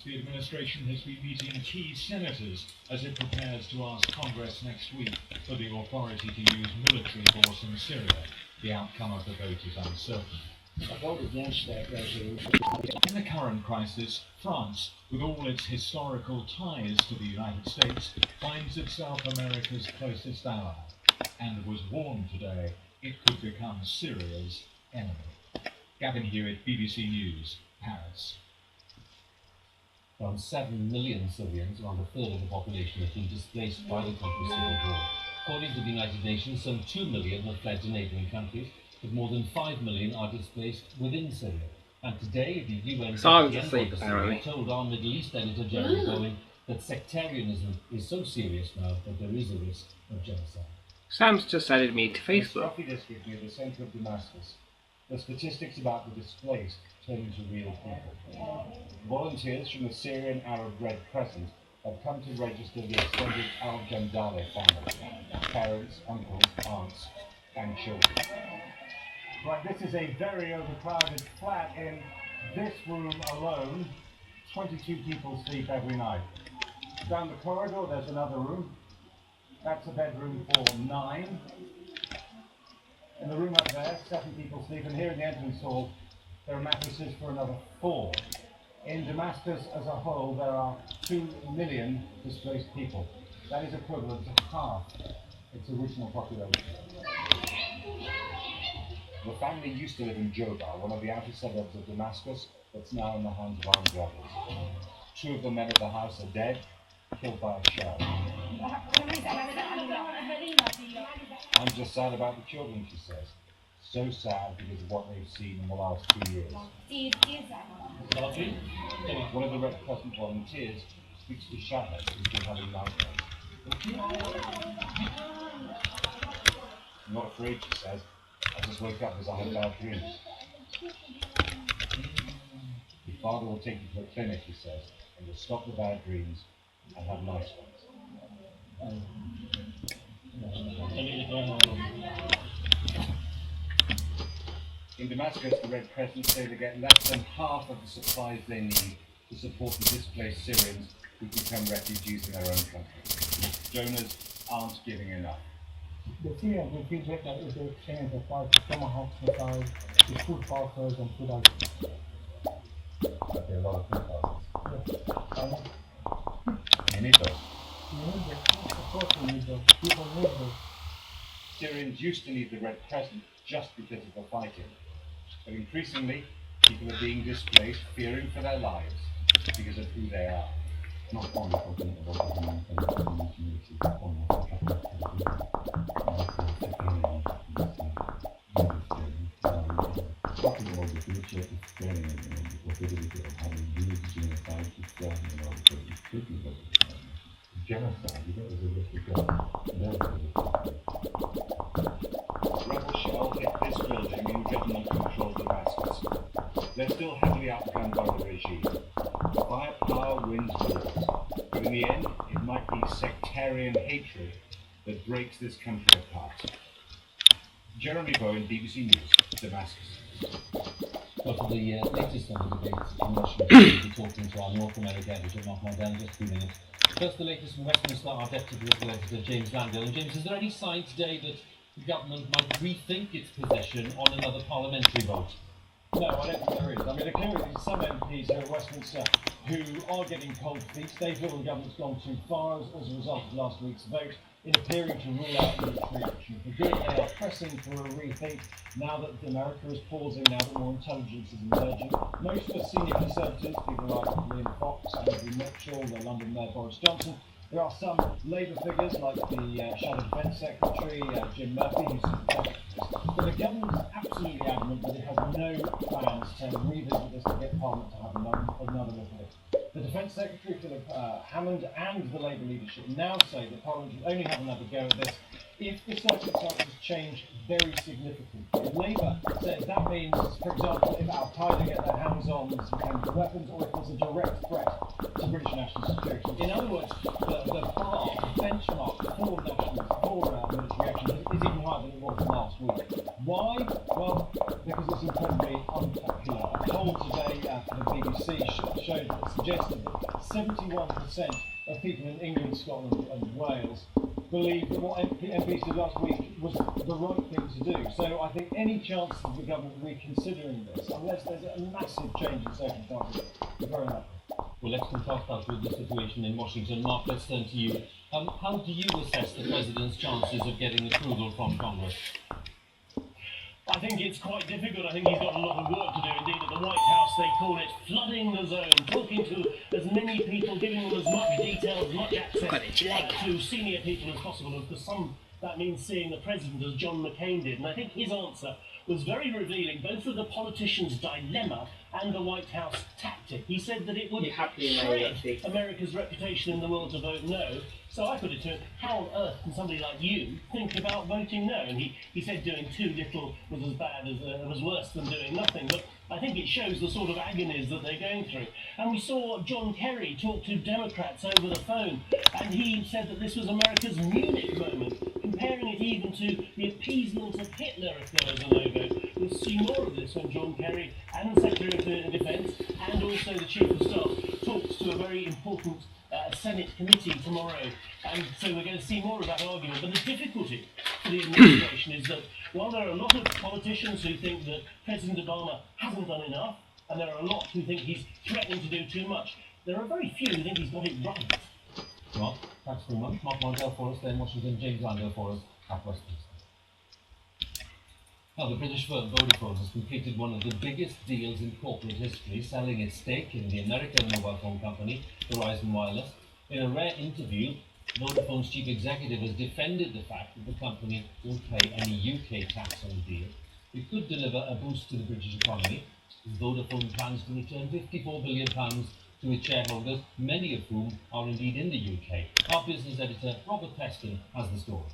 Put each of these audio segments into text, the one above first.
The administration has been meeting key senators as it prepares to ask Congress next week for the authority to use military force in Syria. The outcome of the vote is uncertain. A vote against that resolution. In the current crisis, France, with all its historical ties to the United States, finds itself America's closest ally, and was warned today it could become Syria's enemy. Gavin Hewitt, BBC News, Paris. Around 7 million Syrians, around a third of the population, have been displaced by the country's civil war. According to the United Nations, some 2 million have fled to neighbouring countries, but more than 5 million are displaced within Syria. And today, the UN told our Middle East editor, Jeremy Bowen, that sectarianism is so serious now that there is a risk of genocide. Sam's just added me to Facebook. In a scruffy district near the centre of Damascus, the statistics about the displaced turn into real people. Volunteers from the Syrian Arab Red Crescent have come to register the extended Al-Jandale family, parents, uncles, aunts, and children. Right, this is a very overcrowded flat. In this room alone, 22 people sleep every night. Down the corridor, there's another room. That's a bedroom for 9. In the room up there, 7 people sleep, and here in the entrance hall, there are mattresses for another 4. In Damascus as a whole, there are 2 million displaced people. That is equivalent to half its original population. The family used to live in Jobar, one of the outer suburbs of Damascus, that's now in the hands of armed robbers. 2 of the men of the house are dead, killed by a shell. I'm just sad about the children, she says. So sad because of what they've seen in the last 2 years. One of the Red Crescent volunteers speaks to Shahid, who's been having nightmares. I'm not afraid, she says. I just wake up as I have bad dreams. Your father will take you to a clinic, he says, and will stop the bad dreams and have nice ones. In Damascus, the Red Crescent say they get less than half of the supplies they need to support the displaced Syrians who become refugees in their own country. Donors aren't giving enough. The Syrians refuse that if they exchange the price of tomahawks, missiles, with food parcels and food items. Okay, a lot of food parcels. Yes. You need those. We need those. Of course we need those. People need those. Syrians used to need the Red Crescent just because of the fighting. But increasingly, people are being displaced, fearing for their lives because of who they are. Not only talking about the human community, but almost talking about the future is scary, and the possibility of having huge genocide is scary, because it's speaking of genocide, is a risk. Rebel shell hit this building in government-controlled Damascus. They're still heavily outgunned by the regime. Firepower wins wars, but in the end, it might be sectarian hatred that breaks this country apart. Jeremy Bowen, BBC News, Damascus. Well, for the latest on the debates in Washington, we'll be talking to our North America editor, Mark Mardan, in just 2 minutes. First, the latest from Westminster, our deputy political editor, James Landale. And James, is there any sign today that the government might rethink its position on another parliamentary vote? No, I don't think there is. I mean, there are clearly some MPs here at Westminster who are getting cold feet. They feel the government's gone too far as a result of last week's vote in appearing to rule out military action. For good, they are pressing for a rethink now that America is pausing, now that more intelligence is emerging. Most of the senior Conservatives, people like Liam Fox, Andrew Mitchell, the London Mayor Boris Johnson. There are some Labour figures like the Shadow Defence Secretary, Jim Murphy, who's sympathetic to this. But the government is absolutely adamant that it has no plans to revisit this to get Parliament to have another look at it. The Defence Secretary, Philip Hammond, and the Labour leadership now say that Parliament should only have another go at this if the circumstances change very significantly. Labour says that means, for example, if Al-Qaeda get their hands on some chemical weapons, or if there's a direct threat to British national security. In other words, the bar, the benchmark for military action is even higher than it was last week. Why? Well, because it's incredibly unpopular. A poll today for the BBC suggested that 71% of people in England, Scotland and Wales believe that what MPs did last week was the right thing to do. So I think any chance of the government reconsidering this, unless there's a massive change in circumstances, is very unlikely. Well, let's contrast that with the situation in Washington. Mark, let's turn to you. How do you assess the President's chances of getting approval from Congress? I think it's quite difficult. I think he's got a lot of work to do. Indeed, at the White House, they call it flooding the zone, talking to as many people, giving them as much detail, as much access to senior people as possible. And for some, that means seeing the President as John McCain did. And I think his answer was very revealing, both of the politician's dilemma and the White House tactic. He said that it would shred America's reputation in the world to vote no. So I put it to him, how on earth can somebody like you think about voting no? And he said doing too little was as bad as, was worse than doing nothing. But I think it shows the sort of agonies that they're going through. And we saw John Kerry talk to Democrats over the phone, and he said that this was America's Munich moment, comparing it even to the appeasement of Hitler if there was a no vote. We'll see more of this when John Kerry and the Secretary of Defence and also the Chief of Staff talks to a very important Senate committee tomorrow, and so we're going to see more of that argument. But the difficulty for the administration is that while there are a lot of politicians who think that President Obama hasn't done enough, and there are a lot who think he's threatening to do too much, there are very few who think he's got it right. Mark, thanks very much. Mark Mondale for us, then Washington, James Lando for us at Westminster. Now, the British firm Vodafone has completed one of the biggest deals in corporate history, selling its stake in the American mobile phone company, Verizon Wireless. In a rare interview, Vodafone's chief executive has defended the fact that the company won't pay any UK tax on the deal. It could deliver a boost to the British economy. Vodafone plans to return £54 billion to its shareholders, many of whom are indeed in the UK. Our business editor, Robert Peston, has the story.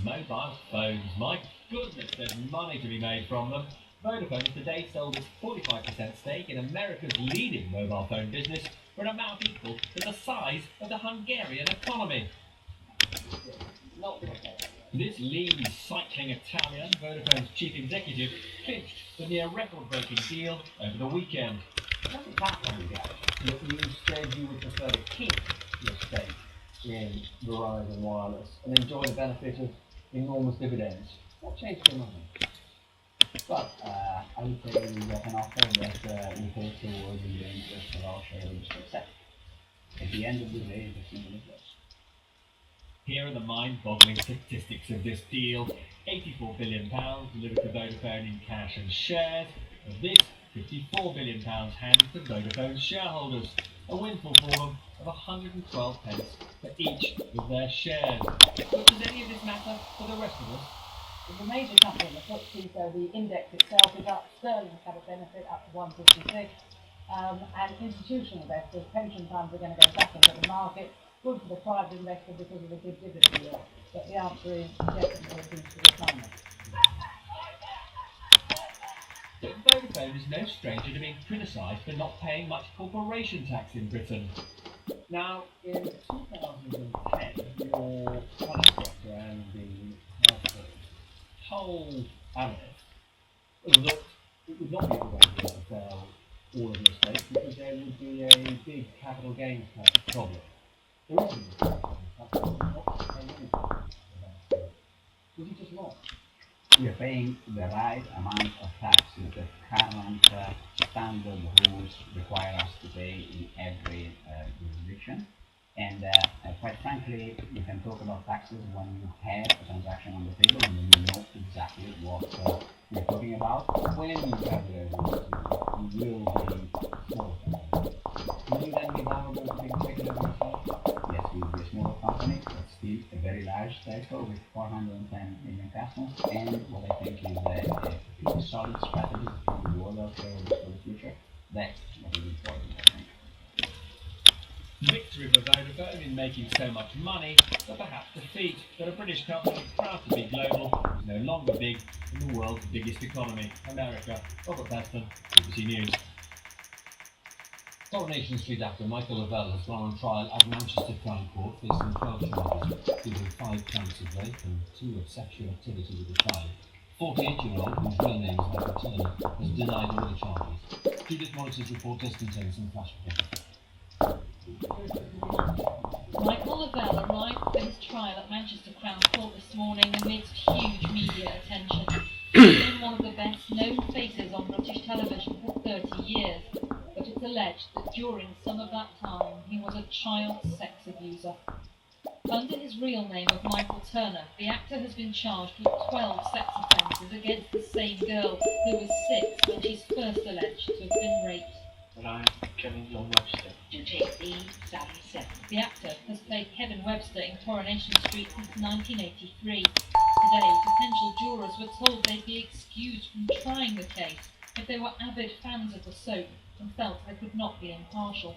Mobile phones, my goodness, there's money to be made from them. Vodafone today sold its 45% stake in America's leading mobile phone business for an amount equal to the size of the Hungarian economy. This lean, cycling Italian, Vodafone's chief executive, clinched the near record-breaking deal over the weekend. How does that come together? That you said you would prefer to keep your stake in Verizon Wireless and enjoy the benefit of enormous dividends. What changed your mind? Well, I would say we got an offer that we thought was in the interest of our shareholders to accept. At the end of the day, it's as simple as this. Here are the mind-boggling statistics of this deal. £84 billion delivered to Vodafone in cash and shares. Of this, £54 billion handed to Vodafone's shareholders. A windfall for them of 112 pence for each of their shares. But does any of this matter for the rest of us? It's a major company in the FTSE, so the index itself is up. Sterling's had a benefit up to 156. And institutional investors, pension funds are going to go back into the market. Good for the private investor because of the good dividend yield. But the answer is definitely a boost to the economy. But Vodafone is no stranger to being criticised for not paying much corporation tax in Britain. Now, in 2010, your finance director and the told analysts that it would not be a good idea to sell all of your stake because there would be a big capital gains problem. There isn't a problem. Not paying anything about it. Was he just wrong? We are paying the right amount of tax that the current standard rules require us to pay in every jurisdiction. And quite frankly, you can talk about taxes when you have a transaction on the table and you know exactly what you're talking about. When you have the rules, you will be more. Will you then be vulnerable to being taken over yourself? Yes, we will be a smaller company, but still a very large telco with 410 million customers. And what I think is a solid strategy to reward our shareholders for the future. That's what is important, I think. Victory for Vodafone in making so much money, but perhaps defeat that a British company proud to be global is no longer big in the world's biggest economy, America. Robert Peston, BBC News. Coronation Street actor Michael Lavelle has gone on trial at Manchester Crown Court, facing 12 charges, including 5 counts of rape and 2 of sexual activity with a child. 48-year-old, whose real name is Michael Turner, has denied all the charges. Judith Morris's report does contain some flash footage. Michael Lavelle arrived for his trial at Manchester Crown Court this morning amidst huge media attention. He's been one of the best-known faces on British television for 30 years, but it's alleged that during some of that time he was a child sex abuser. Under his real name of Michael Turner, the actor has been charged with 12 sex offences against the same girl who was 6 when she's first alleged to have been raped. And I'm Kevin John Webster. To take the 77. The actor has played Kevin Webster in Coronation Street since 1983. Today, potential jurors were told they'd be excused from trying the case if they were avid fans of the soap and felt they could not be impartial.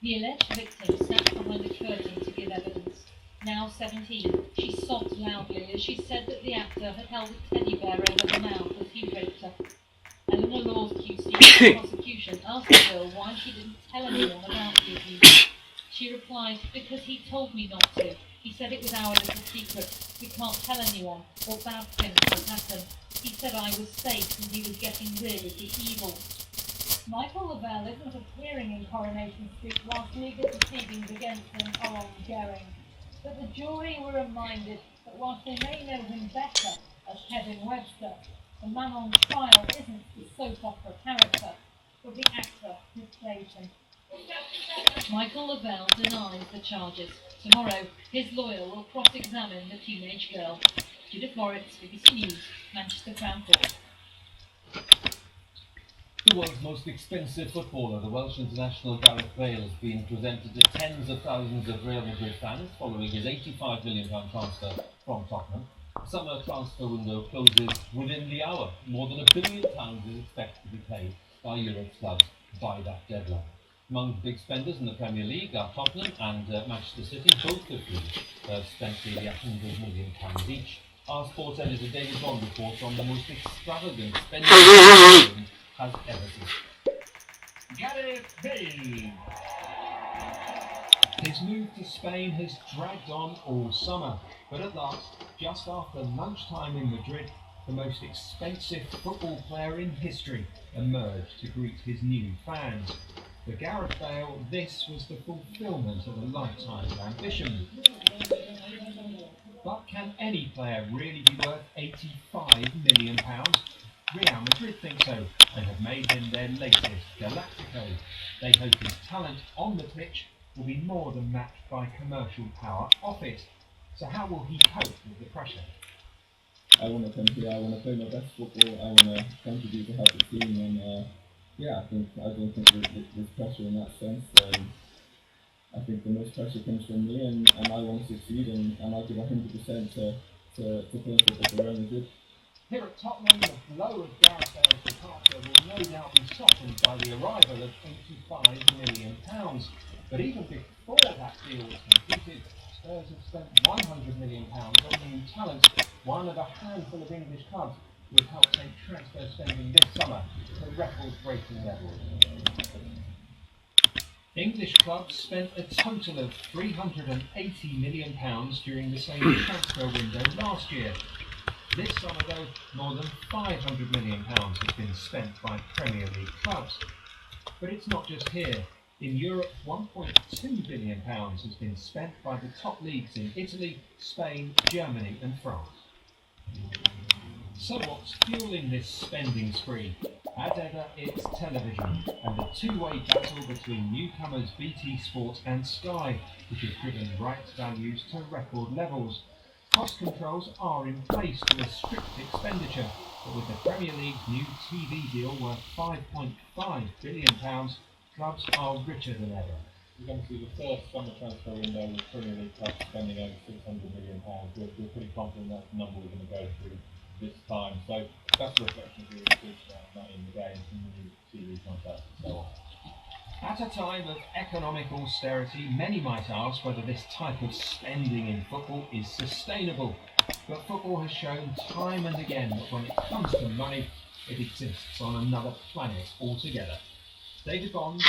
The alleged victim sat behind a curtain to give evidence. Now 17, she sobbed loudly as she said that the actor had held a teddy bear over her mouth as he raped her. Eleanor Law's QC of the prosecution asked the girl why she didn't tell anyone about the abuse. She replied, "Because he told me not to. He said it was our little secret. We can't tell anyone, or bad things will happen. He said I was safe and he was getting rid of the evil." Michael Lavelle isn't appearing in Coronation Street whilst legal proceedings against him are ongoing. But the jury were reminded that whilst they may know him better as Kevin Webster, the man on trial isn't the soap opera character, but the actor who plays him. Michael Lavelle denies the charges. Tomorrow, his lawyer will cross-examine the teenage girl. Judith Moritz, BBC News, Manchester Crown Court. The world's most expensive footballer, the Welsh international Gareth Bale, has been presented to tens of thousands of Real Madrid fans following his £85 million transfer from Tottenham. The summer transfer window closes within the hour. More than £1 billion is expected to be paid by Europe's clubs by that deadline. Among the big spenders in the Premier League are Tottenham and Manchester City. Both of whom have spent nearly £100 million each. Our sports editor David Bond reports on the most extravagant spending has ever seen. Gareth Bale. His move to Spain has dragged on all summer, but at last, just after lunchtime in Madrid, the most expensive football player in history emerged to greet his new fans. For Gareth Bale, this was the fulfilment of a lifetime ambition. But can any player really be worth £85 million? Real Madrid think so, and have made him their latest Galactico. They hope his talent on the pitch will be more than matched by commercial power off it. So how will he cope with the pressure? I want to come here, I want to play my best football, I want to contribute to help the team, and I don't think there's pressure in that sense. I think the most pressure comes from me, and I want to succeed, and I'll give 100% to play football for Real Madrid. Here at Tottenham, the blow of Gareth Bale's departure will no doubt be softened by the arrival of £85 million. But even before that deal was completed, Spurs have spent £100 million on new talent, one of a handful of English clubs who have helped take transfer spending this summer to record-breaking levels. English clubs spent a total of £380 million during the same transfer window last year. This summer, though, more than £500 million has been spent by Premier League clubs. But it's not just here. In Europe, £1.2 billion has been spent by the top leagues in Italy, Spain, Germany and France. So what's fueling this spending spree? As ever, it's television, and the two-way battle between newcomers BT Sport and Sky, which has driven rights values to record levels. Cost controls are in place to restrict expenditure, but with the Premier League's new TV deal worth £5.5 billion, clubs are richer than ever. We're going to see the first summer transfer window with Premier League clubs spending over £600 million. We're pretty confident that's the number we're going to go through this time. So that's a reflection of the increased money in the game, some new TV contracts and so on. At a time of economic austerity, many might ask whether this type of spending in football is sustainable. But football has shown time and again that when it comes to money, it exists on another planet altogether. David Bond.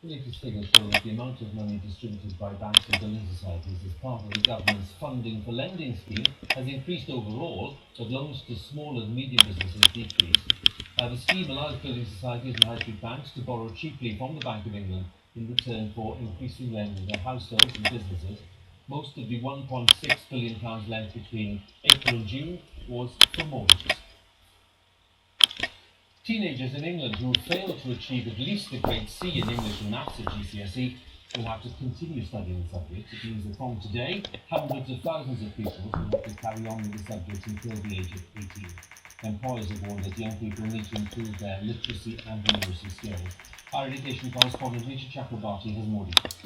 The latest figures show that the amount of money distributed by banks and building societies as part of the government's funding for lending scheme has increased overall, but loans to small and medium businesses decreased. The scheme allows building societies and high street banks to borrow cheaply from the Bank of England in return for increasing lending to households and businesses. Most of the £1.6 billion lent between April and June was for mortgages. Teenagers in England who fail to achieve at least a grade C in English and Maths at GCSE will have to continue studying the subjects. It means that from today, hundreds of thousands of pupils will have to carry on with the subjects until the age of 18. Employers have warned that young people need to improve their literacy and numeracy skills. Our education correspondent Richard Chakrabarti has more details.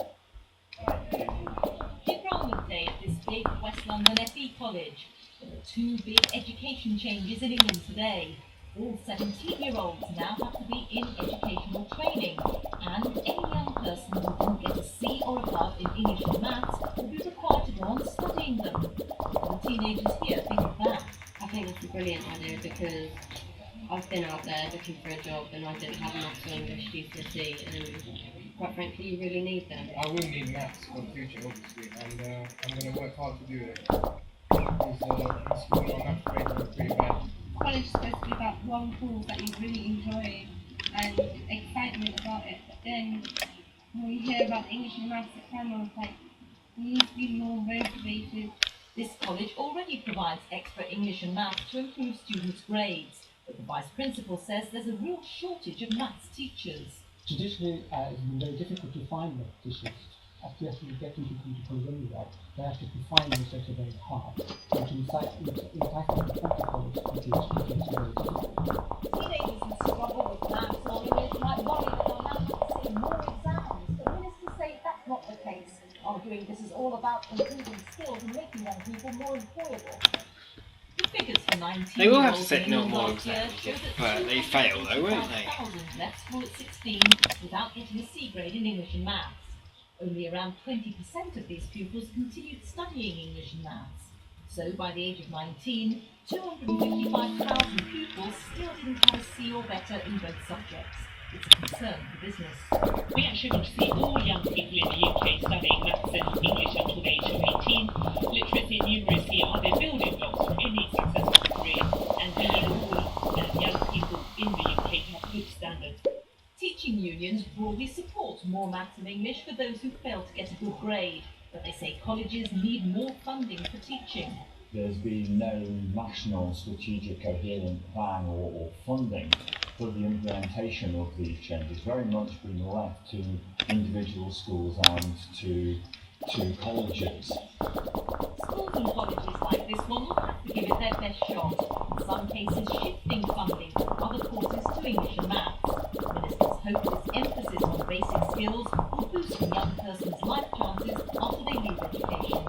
Enrollment day at this big West London FE college. There are two big education changes in England today. All 17-year-olds now have to be in educational training, and any young person who didn't get a C or above in English and Maths will be required to go on studying them. What do the teenagers here think of that? I think it's a brilliant idea because I've been out there looking for a job and I didn't have enough English GCSE, and quite frankly you really need them. I will need maths for the future obviously, and I'm going to work hard to do it. Because in school my maths grades were pretty bad. College is supposed to be about one course that you really enjoy and excitement about it, but then when we hear about English and Maths it kind of like we need to be more motivated. This college already provides extra English and Maths to improve students' grades, but the Vice Principal says there's a real shortage of Maths teachers. Traditionally, it's been very difficult to find the teachers. Actually, as we get into college anyway, they actually to find them is actually very hard. And to entice them to come to college is very difficult. Teenagers who struggle with maths or English might worry that they'll now have to sit more exams, but ministers say that's not the case, arguing this is all about improving skills and making young people more employable. The figures for 19 They will have to sit no more exams, but they fail though, won't they? Thousands left school at 16 without getting a C grade in English and Maths. Only around 20% of these pupils continued studying English and Maths. So by the age of 19, 255,000 pupils still didn't have a C or better in both subjects. It's a concern for business. We actually want to see all young people in the UK studying maths and English until the age of 18. Literacy and numeracy are the building blocks for any successful career, and we need all young people in the UK to have good standards. Teaching unions broadly support more maths and English for those who fail to get a good grade, but they say colleges need more funding for teaching. There's been no national strategic coherent plan or funding for the implementation of these changes. Very much been left to individual schools and to colleges. Schools and colleges like this one will have to give it their best shot, in some cases shifting funding from other courses to English and Maths. Ministers hope this emphasis on basic skills will boost a young person's life chances after they leave education.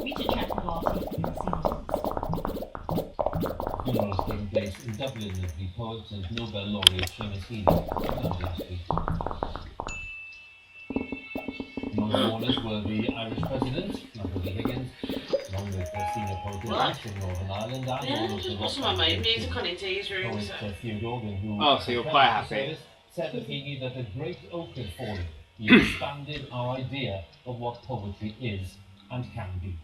Richard Chakrabarti, BBC News. Funerals taking place in Dublin of the poet and Nobel laureate Seamus Heaney last week. Among the mourners were the Irish President, Michael Higgins, along with senior poet from Northern Ireland, and all of the poet Theodore Organ, who so you're quite happy. Said of Heaney that a great oak had fallen. He expanded our idea of what poetry is and can be.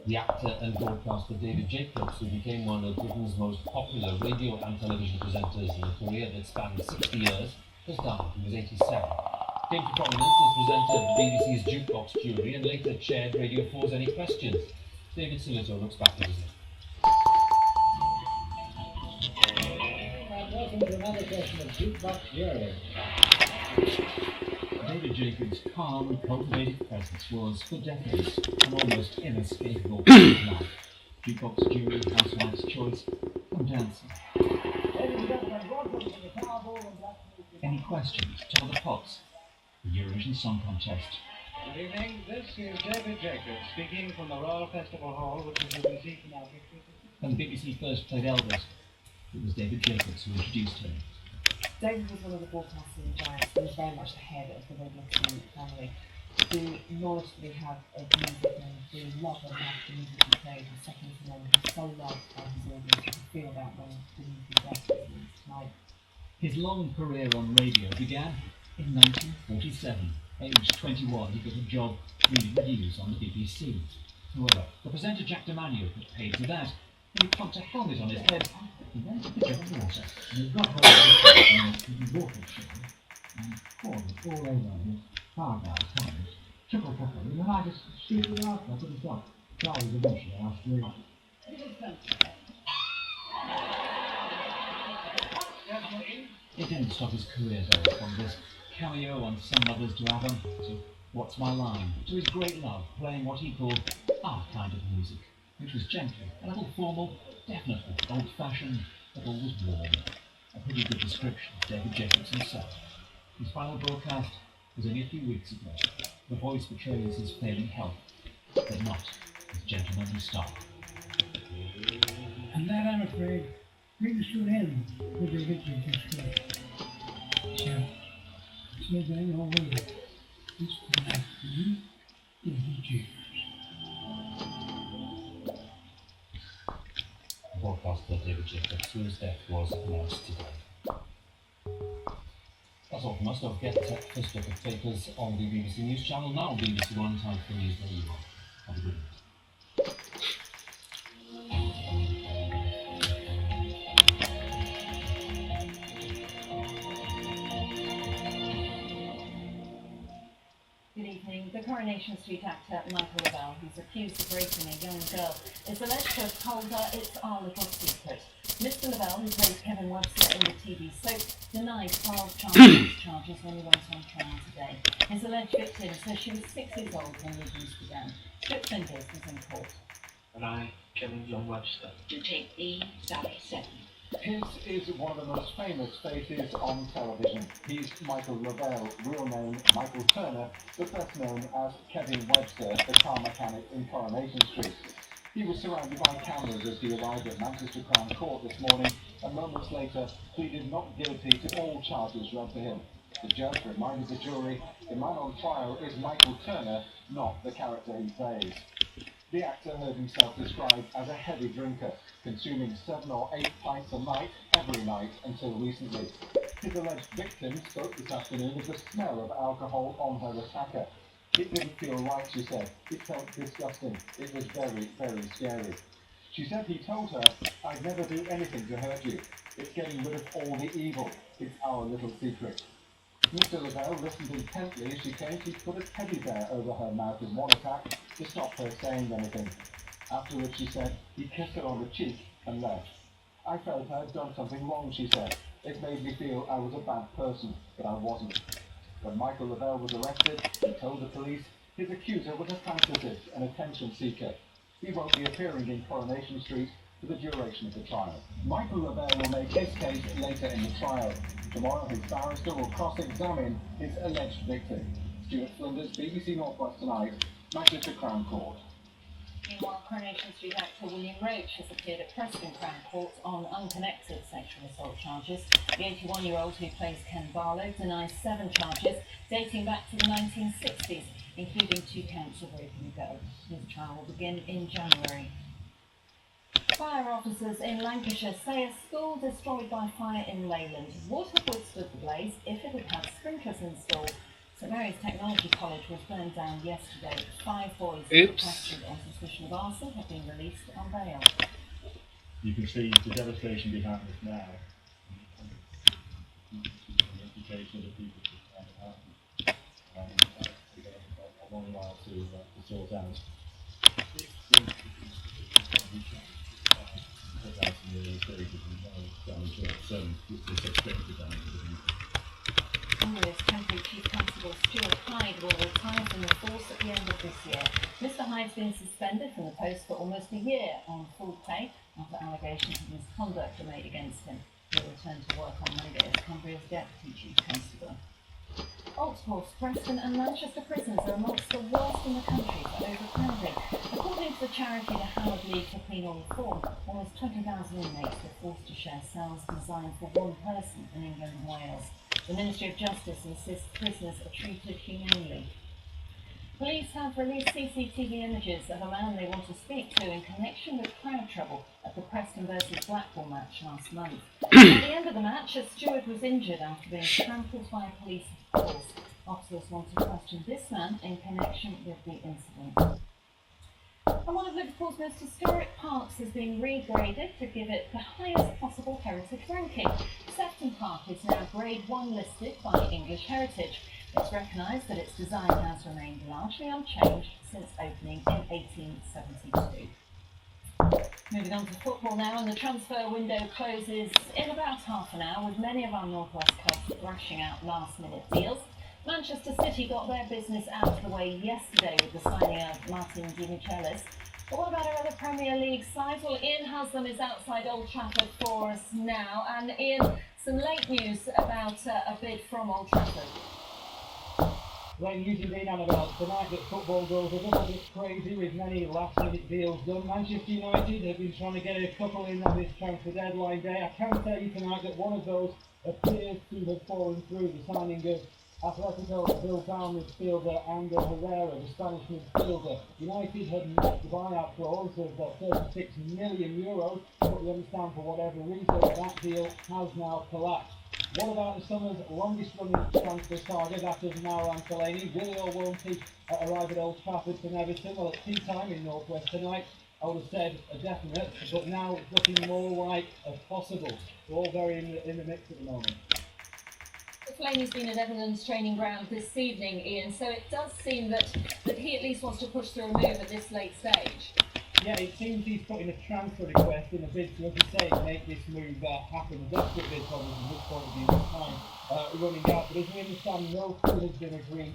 The actor and broadcaster David Jacobs, who became one of Britain's most popular radio and television presenters in a career that spanned 60 years, has died. He was 87. Came to prominence as presenter of the BBC's Jukebox Jury and later chaired Radio 4's Any Questions. David Sillito looks back at his life. Welcome to another session of Jukebox Jury. David Jacobs' calm and cultivated presence was, for decades, an almost inescapable part of life. Jukebox Jury, Housewife's Choice, come dancing. Any questions? Tell the Pots. The Eurovision Song Contest. Good evening, this is David Jacobs speaking from the Royal Festival Hall, which is the BBC for now. When the BBC first played Elvis, it was David Jacobs who introduced him. David was one of the broadcasting giants. He was very much the head of the Radio 2 family. The knowledge that we have of music and the love and love the music he played was second to none. He was so loved by his audience. You could feel that when the music death tonight. His long career on radio began in 1947. Aged 21, he got a job reading the news on the BBC. However, the presenter Jack DeManio got paid for that, and he plunked a helmet on his head. He went to the pitcher of water, and he got hold of the water machine, and poured it all over his firehouse tires. Chuckle, and then I just shooted it out, I couldn't stop. Charlie was eventually asked to leave. It didn't stop his career though, from this cameo on Some Mothers to Adam to What's My Line, to his great love playing what he called our kind of music, which was gentle, a little formal, definitely old-fashioned, but always warm. A pretty good description of David Jacobs himself. His final broadcast was only a few weeks ago. The voice betrays his failing health, but not his gentlemanly style. And that, I'm afraid, brings to an end with the Richard story. So, going over this tonight for you, David Jacobs. Broadcaster David Jacobs, whose death was announced today. That's all from us. Don't forget to first look at papers on the BBC News channel now, BBC One, time for news where you are. Have a good night. Good evening. The Coronation Street actor Michael Lavelle, who's accused of raping a young girl, is alleged to have told her it's our little secret. Mr. Lavelle, who plays Kevin Webster in the TV soap, denied 12 charges when he went on trial today. His alleged victim says she was 6 years old when the abuse began. Skip Flinders was in court. And I, Kevin Webster, to take the Sally 7. His is one of the most famous faces on television. He's Michael Lavelle, real name Michael Turner, but best known as Kevin Webster, the car mechanic in Coronation Street. He was surrounded by cameras as he arrived at Manchester Crown Court this morning, and moments later pleaded not guilty to all charges read to him. The judge reminded the jury the man on trial is Michael Turner, not the character he plays. The actor heard himself described as a heavy drinker, consuming 7 or 8 pints a night, every night until recently. His alleged victim spoke this afternoon of the smell of alcohol on her attacker. It didn't feel right, she said. It felt disgusting. It was very, very scary. She said he told her, I'd never do anything to hurt you. It's getting rid of all the evil. It's our little secret. Mr. Lavelle listened intently as she claimed he'd put a teddy bear over her mouth in one attack to stop her saying anything. Afterwards, she said, he kissed her on the cheek and left. I felt I'd done something wrong, she said. It made me feel I was a bad person, but I wasn't. When Michael Lavelle was arrested, he told the police his accuser was a fantasist and attention seeker. He won't be appearing in Coronation Street for the duration of the trial. Michael Lavelle will make his case later in the trial. Tomorrow, his barrister will cross-examine his alleged victim. Stuart Flinders, BBC Northwest Tonight, Manchester Crown Court. Meanwhile, Coronation Street actor William Roach has appeared at Preston Crown Court on unconnected sexual assault charges. The 81-year-old who plays Ken Barlow denies 7 charges dating back to the 1960s, including 2 counts of raping a girl. His trial will begin in January. Fire officers in Lancashire say a school destroyed by fire in Leyland would have withstood the blaze if it had had sprinklers installed. St Mary's Technology College was burned down yesterday. 5 boys arrested on suspicion of arson have been released on bail. You can see the devastation behind us now. The implication of the people who have happened. We've got a long while to sort out. Cumbria's temporary Chief Constable Stuart Hyde will retire from the force at the end of this year. Mr Hyde's been suspended from the post for almost a year on full pay after allegations of misconduct were made against him. He'll return to work on Monday as Cumbria's Deputy Chief Constable. Oxford, Preston and Manchester prisons are amongst the worst in the country for overcrowding. According to the charity the Howard League for Penal Reform, almost 20,000 inmates were forced to share cells designed for one person in England and Wales. The Ministry of Justice insists prisoners are treated humanely. Police have released CCTV images of a man they want to speak to in connection with crowd trouble at the Preston versus Blackpool match last month. At the end of the match, a steward was injured after being trampled by a police force. Officers want to question this man in connection with the incident. And one of Liverpool's most historic parks is being regraded to give it the highest possible heritage ranking. Sefton Park is now Grade 1 listed by English Heritage. It's recognised that its design has remained largely unchanged since opening in 1872. Moving on to football now, and the transfer window closes in about half an hour, with many of our North West clubs thrashing out last-minute deals. Manchester City got their business out of the way yesterday with the signing of Martin Di Michelis. But what about our other Premier League sides? Well, Ian Haslam is outside Old Trafford for us now. And Ian, some late news about a bid from Old Trafford. Late news indeed, Annabelle. Tonight that football goes a little bit crazy with many last-minute deals done. Manchester United have been trying to get a couple in on this transfer deadline day. I can tell you tonight that one of those appears to have fallen through, the signing of Atletico Bilbao midfielder Ander Herrera, the Spanish midfielder. United had met the buyout clause of €36 million, but we understand for whatever reason that deal has now collapsed. What about the summer's longest running transfer saga, that of Mauro Ancelini? Will he or won't he arrive at Old Trafford from Everton? Well, at tea time in North West tonight, I would have said a definite, but now it's looking more like a possible. We're all very in the mix at the moment. Fellaini's been at Everton's training ground this evening, Ian, so it does seem that he at least wants to push through a move at this late stage. Yeah, it seems he's put in a transfer request in a bid to, as you say, make this move happen. A desperate bid probably from this point of view, with time running out. But as we understand, no deal has been agreed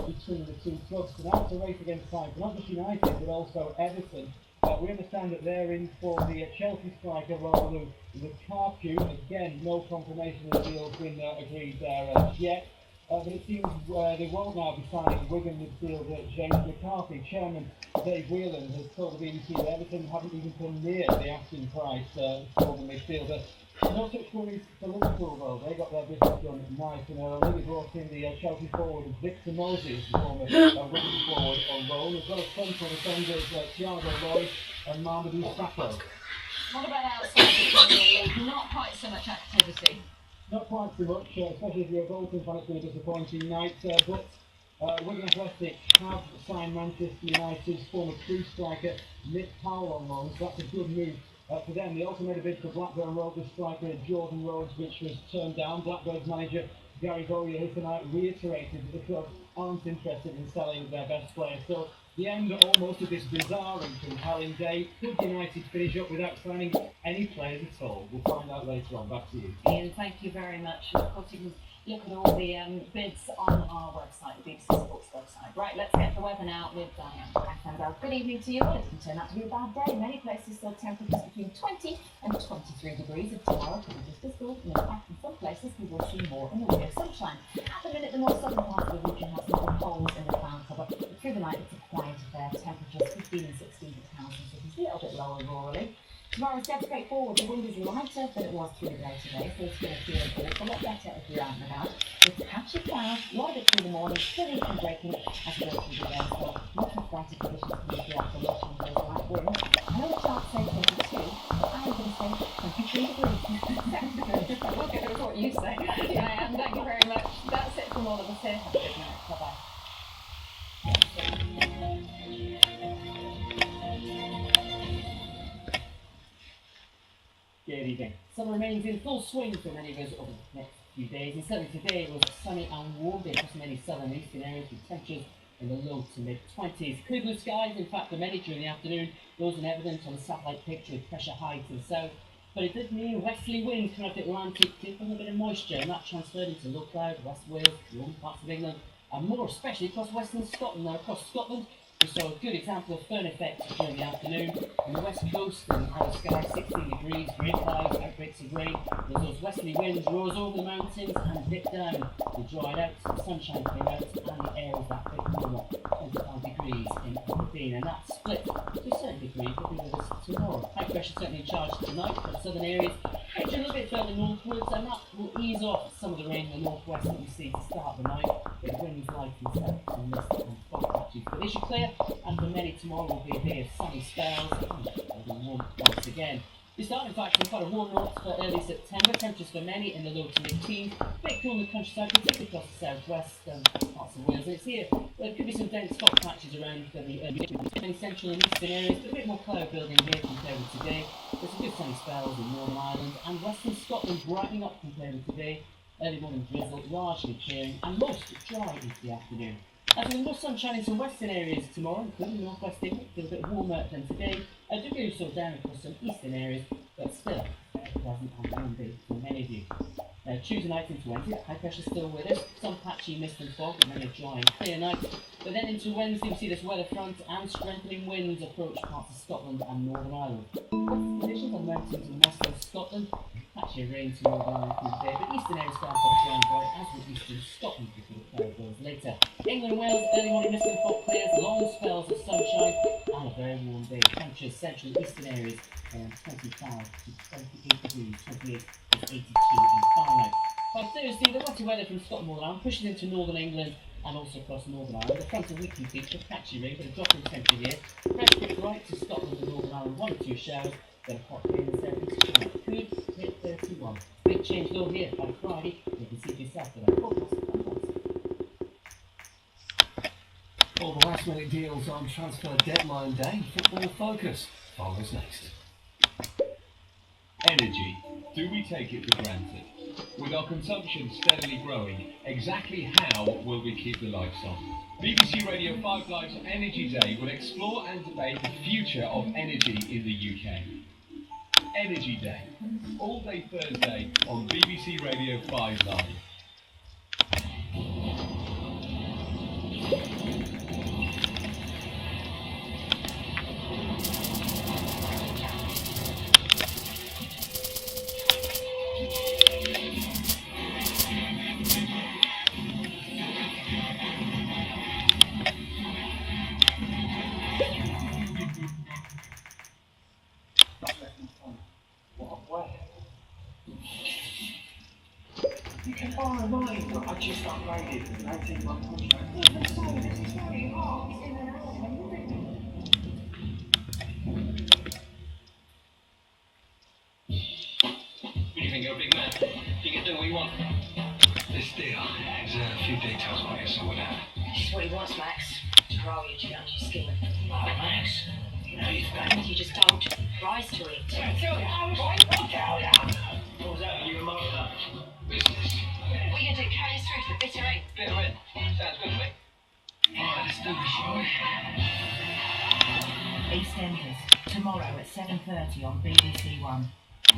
between the two clubs. So now it's a race against time for not just United, but also Everton. We understand that they're in for the Chelsea striker Romelu Lukaku. Again, no confirmation of the deal's been agreed there yet. But it seems they won't now be signing Wigan midfielder James McCarthy. Chairman Dave Whelan has told the BBC that Everton haven't even come near the asking price for the midfielder. No such worries for Liverpool though. They got their business done nice and early. They brought in the Chelsea forward Victor Moses, the former Wigan forward on loan, as well as central defenders Thiago Lloyd and Mamadou Sakho. What about outside the Premier League? Not quite so much activity. Not quite so much, especially if you're a Bolton fan, it's been a disappointing night, but Wigan Athletic have signed Manchester United's former Crewe striker Nick Powell on loan, so that's a good move for them. They also made a bid for Blackburn Rovers striker Jordan Rhodes, which was turned down. Blackburn's manager Gary Bowyer here tonight reiterated that the club aren't interested in selling their best player. So the end almost of this bizarre and compelling day. Could United finish up without signing any players at all? We'll find out later on. Back to you. Ian, thank you very much. Of course, you can look at all the bids on our website, the BBC Sports website. Right, let's get the weather now with Diane. Good evening to you. Well, it can turn out to be a bad day. Many places still temperatures between 20 and 23 degrees. And tomorrow could be just as good. And in fact, in some places we will see more in the way of sunshine. At the minute, the more southern part of the region has some good holes in the cloud cover. But through the night, it's a quiet affair. Temperatures 15 and 16 for towns and cities, a little bit lower rurally. Tomorrow's dead straightforward. The wind is lighter than it was through the day today, so it's going to feel a lot better if you're out and about. It's patchy clouds, a lot of it through the morning, chilly and breaking as we go through the day, so not as bright conditions coming through after lunch and those light winds. I know the chart says 22, but I'm going to say 23 degrees. We'll go with what you say. And thank you very much. That's it from all of us here. Have a good night. Bye-bye. Good evening. Summer remains in full swing for many of us over the next few days, and certainly today it was a sunny and warm day across many southern and eastern areas with temperatures in the low to mid-20s. Clear blue skies, in fact, for many during the afternoon. Those in evidence on the satellite picture with pressure high to the south. But it did mean westerly winds coming up the Atlantic did bring a bit of moisture, and that transferred into low cloud, West Wales, northern parts of England, and more especially across western Scotland. Now, across Scotland, we saw a good example of fern effect during the afternoon. On the west coast, in the sky, 16 degrees, grey clouds, outbreaks of rain. Those westerly winds rose over the mountains and dipped down. They dried out, the sunshine came out, and the air was that bit warmer, 25 degrees in Aberdeen. And that split to a certain degree will be with us tomorrow. High pressure certainly in charge tonight for the southern areas. Edge a little bit further northwards, and that will ease off some of the rain in the northwest that we see to start the night. The winds light and south and mist and fog. spot patches, but they should clear, and for many tomorrow will be a day of sunny spells and warm once again. We start, in fact, with quite a warm note for early September. Temperatures for many in the low to mid-teens. A bit cool in the countryside, particularly across the southwest parts of Wales. And it's here. There could be some dense fog patches around for the many central and eastern areas, but a bit more cloud building here compared with today. There's some good sunny spells in Northern Ireland and western Scotland brightening up compared with today. Early morning drizzle, largely clearing, and most dry into the afternoon. As with more sunshine in some western areas tomorrow, including North West England, a bit warmer than today. A degree or so down across some eastern areas, but still a pleasant and warm day for many of you. Tuesday night into Wednesday, high pressure still with us. Some patchy mist and fog, but many a dry and clear night. But then into Wednesday, we see this weather front and strengthening winds approach parts of Scotland and Northern Ireland. Western conditions on mountains in western Scotland. Patchy rain to Northern Ireland through the day, but eastern areas start off dry and bright, as with eastern Scotland before the cloud goes later. England and Wales, early morning mist and fog clears, long spells of sunshine, and a very warm day. Temperatures central and eastern areas around 25 to 28 degrees, 28 to 82 in Fahrenheit. By Thursday, the wetter weather from Scotland will land, pushes into northern England and also across Northern Ireland. The front of weekly feature, patchy rain, but a drop in temperature here. Fresh bit right to Scotland and Northern Ireland, 1 or 2 showers, then a hot day in the southeast tonight. Could hit 31. Big change though here by Friday. You can see for yourself with our forecast and Wednesday. All the last minute deals on transfer deadline day. Football Focus follows next. Energy. Do we take it for granted? With our consumption steadily growing, exactly how will we keep the lights on? BBC Radio 5 Live's Energy Day will explore and debate the future of energy in the UK. Energy Day, all day Thursday on BBC Radio 5 Live. You can borrow mine, but I just upgraded an 18-month contract. Yeah, but sorry, this is very hard. It's in and out of everything. What do you think, you're a big man? You can do what you want. This deal has a few details on it, so we'll have. This is what he wants, Max. To roll you down to your skin. Oh, Max. You know you've done. You just don't rise to it. I'll tell you. What was that? You remarked that? Business. What are you going to do? Carry us through to the bitter end? Bitter end. Sounds good to me. Alright, let's do this, shall we? EastEnders, tomorrow at 7:30 on BBC One.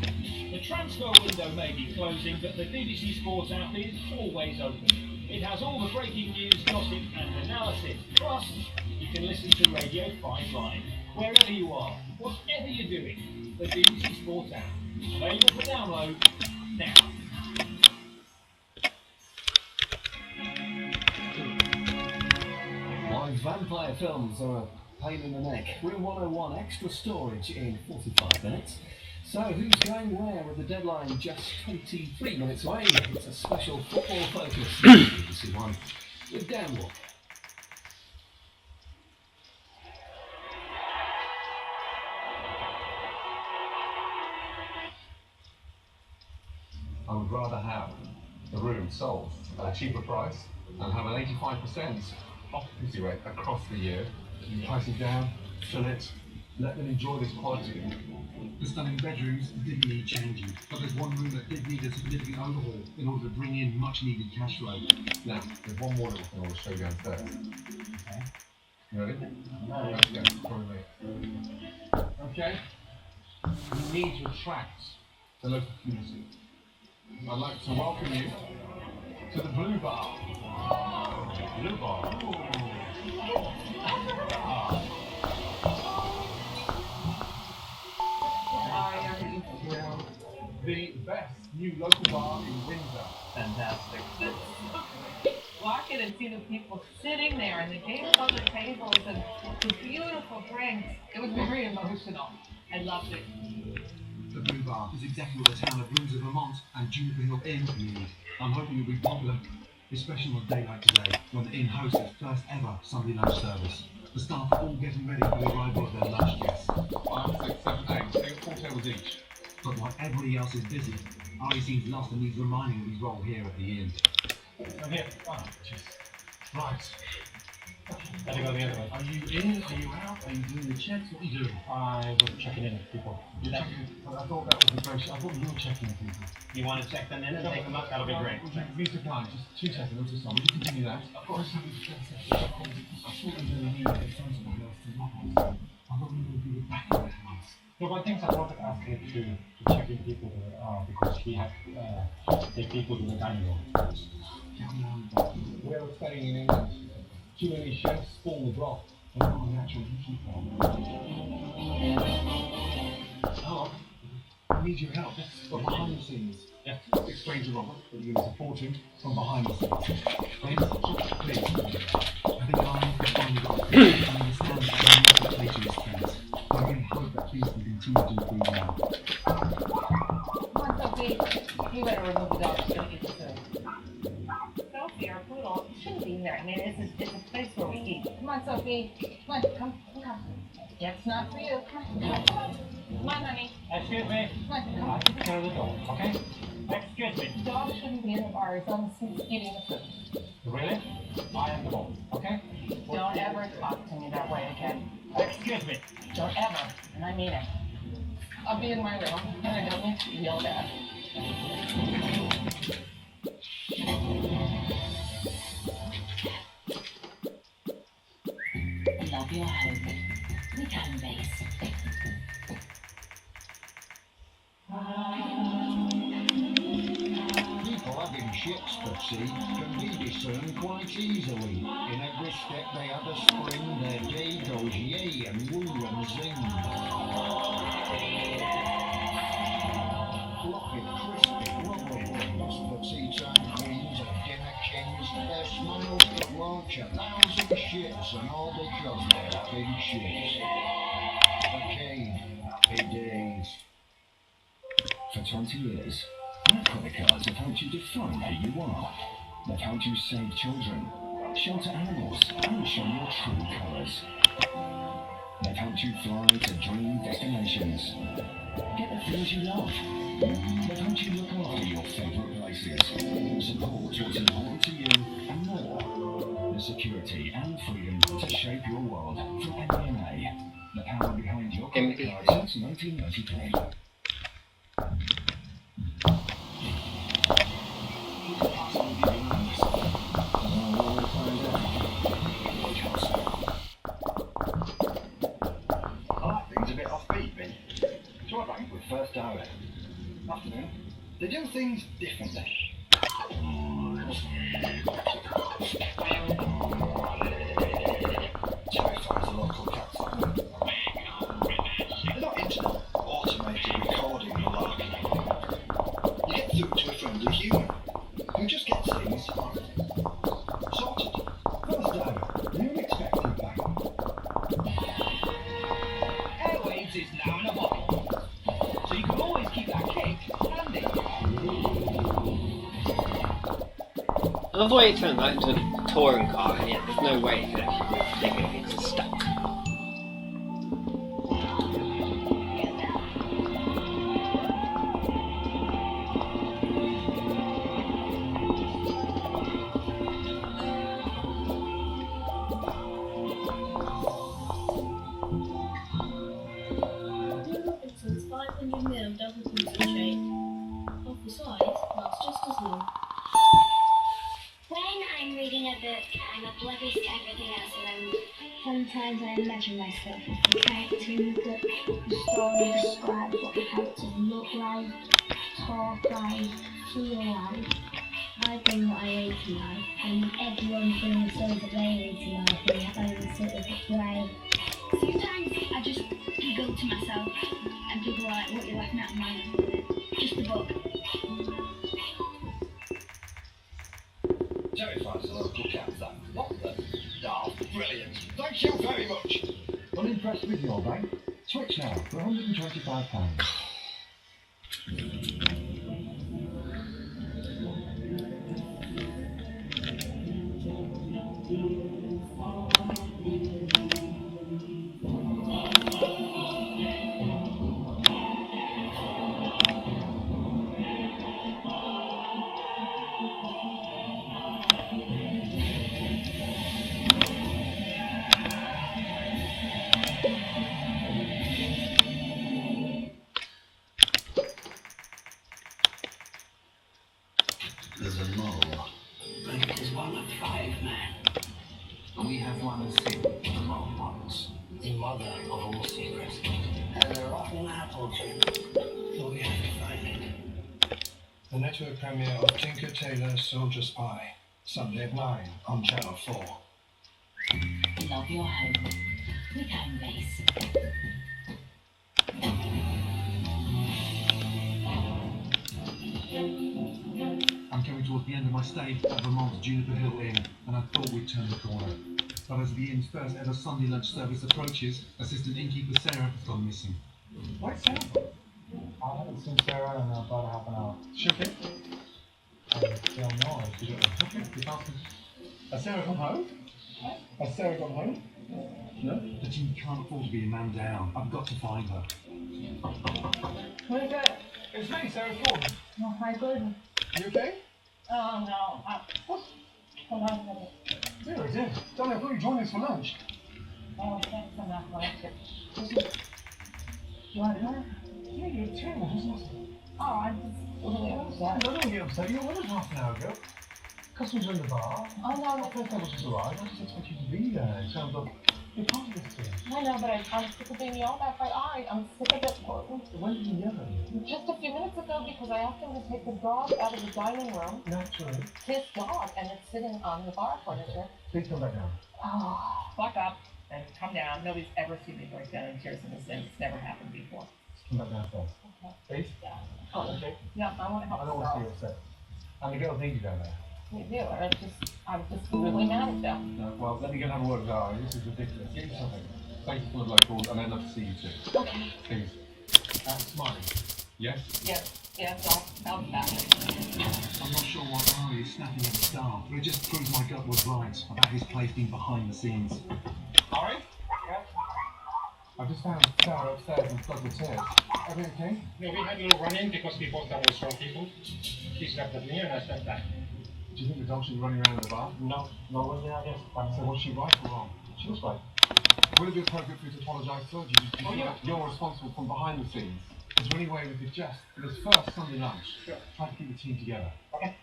The transfer window may be closing, but the BBC Sports app is always open. It has all the breaking news, gossip and analysis. Plus, you can listen to Radio 5 Live, wherever you are, whatever you're doing. The BBC Sports app, available for download now. Why vampire films are a pain in the neck. Room 101 extra storage in 45 minutes. So who's going where with the deadline just 23 minutes away? It's a special Football Focus BBC One with Dan Walker. I would rather have the room sold at a cheaper price and have an 85% occupancy rate across the year. Price it down, fill it, let them enjoy this quality. The stunning bedrooms didn't need changing, but there's one room that did need a significant overhaul in order to bring in much needed cash flow. Now, there's one more little thing I want to show you downstairs. Okay. You ready? No. Let's go. Follow me. Okay. We need to attract the local community. I'd like to welcome you to the Blue Bar. Blue Bar. The best new local bar in Windsor. Fantastic. Walk in and see the people sitting there and the games on the tables and the beautiful drinks. It was very emotional. I loved it. The Blue Bar is exactly what the town of Windsor, Vermont and Juniper Hill Inn need. I'm hoping you'll be popular. especially on a day like today, when the inn hosts its first ever Sunday lunch service. The staff are all getting ready for the arrival of their lunch guests. 5, 6, 7, 8. They got 4 tables each. But while everybody else is busy, Ari seems lost and needs reminding of his role here at the inn. I'm here. Oh, jeez. Right. Had to go the other way. Are you in? Are you out? Are you doing the checks? What are you doing? I was checking in with people. You're checking. I thought that was the brochure. I thought you were checking people. You want to check them in and take them up? That'll be great. Mr. Klein, just 2 seconds. I'm just on. Would you continue that? Of course. I thought you were going to need to find somebody else to look on. I thought you would be back in the house. No, but I think I wanted to ask him to check in people there because he had take people to the dining room. We're staying in England. Too many chefs spawn the broth. They're not a natural heat Hello. I need your help. From behind the scenes. Yeah. Explain to Robert that you're going to support him from behind the scenes. Please. I think I can finally got it. I understand that I'm not the to his friends. I really hope that things can continue to improve now. Come on, Sophie. You better remove the dogs. Don't get disturbed. Sophie, our poodle, shouldn't be there. I mean, it's a place where we eat. Come on, Sophie. Come on, come. It's not for you. Come on. Come on, honey. Excuse me. Come on, come I on. take care of the dog, okay? Excuse me. Dogs shouldn't be in the bar as long as he's eating the food. Really? I am the dog, okay? Don't ever talk to me that way again. Excuse me. Don't ever, and I mean it. I'll be in my room, and I don't need to be yelled at. Love your home with home base. People having ships to sea can be discerned quite easily. In every step they have a spring, their day goes yay and woo and zing. Fluffy, crispy, lovely things, but tea time queens and dinner kings, their smiles could launch 1,000 ships, and all because they're big ships. Arcade, happy days. For 20 years, our credit cards have helped you define who you are. They've helped you save children, shelter animals, and show your true colours. They've helped you fly to dream destinations. Get the things you love. They've helped you look after your favourite places. Support what's important to you and more. The security and freedom to shape your world from MBNA. The power behind your credit card since 1993. First hour. Afternoon. They do things differently. Terrifies the local cat family. They're not into automated recording malarkey. You get through to a friendly human who just gets things sorted. First hour. You're expecting back. Airwaves is now in a bottle. So you can always keep that cake handy. I love the way it turns out into a touring car, and yet there's no way you can actually move the thing if it's stuck. Robinson's 500ml double concentrate. Of the size, lasts just as long. When I'm reading a book, I'm oblivious to everything else around me. Sometimes I imagine myself as the character in the book. The story describes what the characters look like, talk like, feel like. I bring what I read to life, and everyone brings those that they read to life in their own sort of way. Sometimes I just giggle to myself, and people are like, what are you laughing at, man? Just the book. Terrifies the local cat family. What the? Oh, brilliant. Thank you very much. Unimpressed with your bank? Switch now for £125. the mother of all secrets. And a rotten apple too. But we have to find it. The network premiere of Tinker Tailor Soldier Spy. Sunday at 9 on Channel 4. Love your home with Home Base. I'm coming towards the end of my stay at Vermont's Juniper Hill Inn, and I thought we'd turn the corner. But as the inn's first ever Sunday lunch service approaches, assistant innkeeper Sarah has gone missing. Where's Sarah? I haven't seen Sarah in about half an hour. She okay? I don't know. She got okay. Has Sarah come home? Has Sarah gone home? No? The team can't afford to be a man down. I've got to find her. Where's that? It's me, Sarah Ford. Oh, hi, Gordon. You okay? Oh, no. Hold on a minute. Sarah. Darling, I thought you joined us for lunch. Oh, thanks so much for lunch. You want her? Yeah, you're terrible. Who's listening? Oh, I'm just really upset. No, don't get upset. You were with us half an hour ago. Customers are in the bar. Oh, no, Our first tables just arrived. I just expect you to be there. It sounds like you're part of this team. I know, but I'm sick of being yelled at by Ari. I'm sick of it, Gordon. When did you yell at me? Just a few minutes ago, because I asked him to take the dog out of the dining room. Naturally. His dog, and it's sitting on the bar furniture. Please come back down. Oh. Fuck up and come down. Nobody's ever seen me break down in tears in this thing. It's never happened before. Come back down first. Please? Yeah. Oh, okay. Yeah, I want to help. I don't want to see you upset. And the girls need you down there. You do. I'm just really mad at them. No, well, let me go and have a word with Ari. This is ridiculous. Get you something. Thank you for the locals, and I'd love to see you too. Okay. Please. Smiling. Yes? I'll be back. I'm not sure why Ari is snapping at the staff, but it just proves my gut was right about his place being behind the scenes. Ari? Yeah? I've just found Sarah upstairs and plugged with tears. Everything okay? No, we had a little run-in because we both thought we were strong people. She slept with me and I slept back. Do you think the dog should be running around in the bar? No, I guess. So was she right or wrong? She was right. Would it be appropriate for you to apologise to her? Do you feel that you're responsible from behind the scenes? Is there any way we could just, for this first Sunday lunch, try to keep the team together? Okay.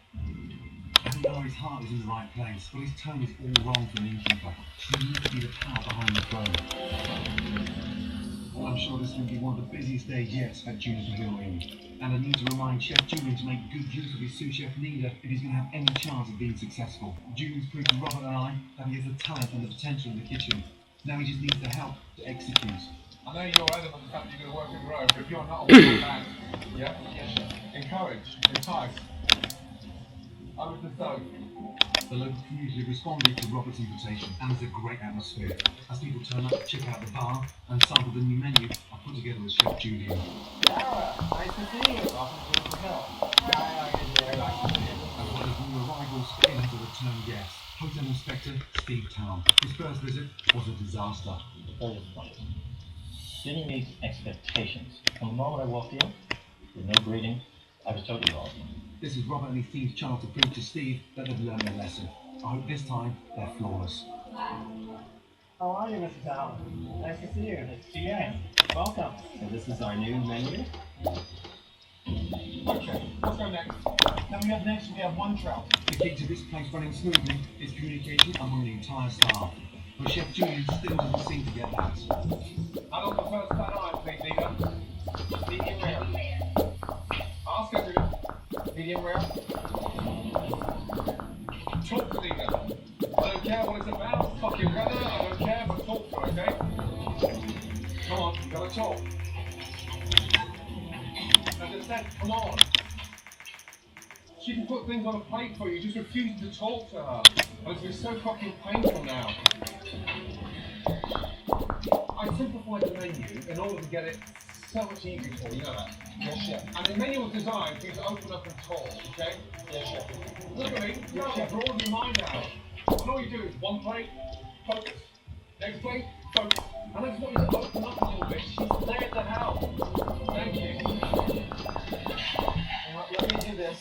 I think Ari's heart is in the right place, but his tone is all wrong for an innkeeper. He needs to be the power behind the throne. I'm sure this will be one of the busiest days yet at Juniper Hill Inn. And I need to remind Chef Julian to make good use of his sous chef Nida if he's going to have any chance of being successful. Julian's proved to Robert and I that he has the talent and the potential in the kitchen. Now he just needs the help to execute. I know you're adamant on the fact that you're going to work in your own, but if you're not on the band, encourage, entice. I would just so. The local community responded to Robert's invitation, and there's a great atmosphere. As people turn up to check out the bar and sample the new menu I put together with Chef Julian. Sarah, nice to see you. Welcome to the hotel. Hi, As well as new arrivals and the return guests. Hotel Inspector Steve Town. His first visit was a disaster. Didn't meet expectations. From the moment I walked in, with no greeting, I was totally lost. This is Robert and his team's chance to prove to Steve that they've learned their lesson. I hope this time they're flawless. How are you, Mrs. Allen? Nice to see you. Nice to see you. Welcome. So this is our new menu. Okay, let's go next. Then we have one trout. The key to this place running smoothly is communication among the entire staff. But Chef Julian still doesn't seem to get that. I want the first fat iron, please, Nita. Medium rare. Ask her to. Medium rare. Talk to Nita. I don't care what it's about. Fucking brother, I don't care, but talk to her, okay? Come on, you gotta talk. I just said, come on. She can put things on a plate for you, just refuse to talk to her. And it's been so fucking painful now. I simplified the menu in order to get it so much easier for you, you know that? Yes, chef. And the menu was designed for you to open up and talk, okay? Yes, chef. Look at me, you have to broaden your mind out. And all you do is one plate, focus. Next plate, focus. And I just want you to open up a little bit. She's there to help. Thank you. Let me do this.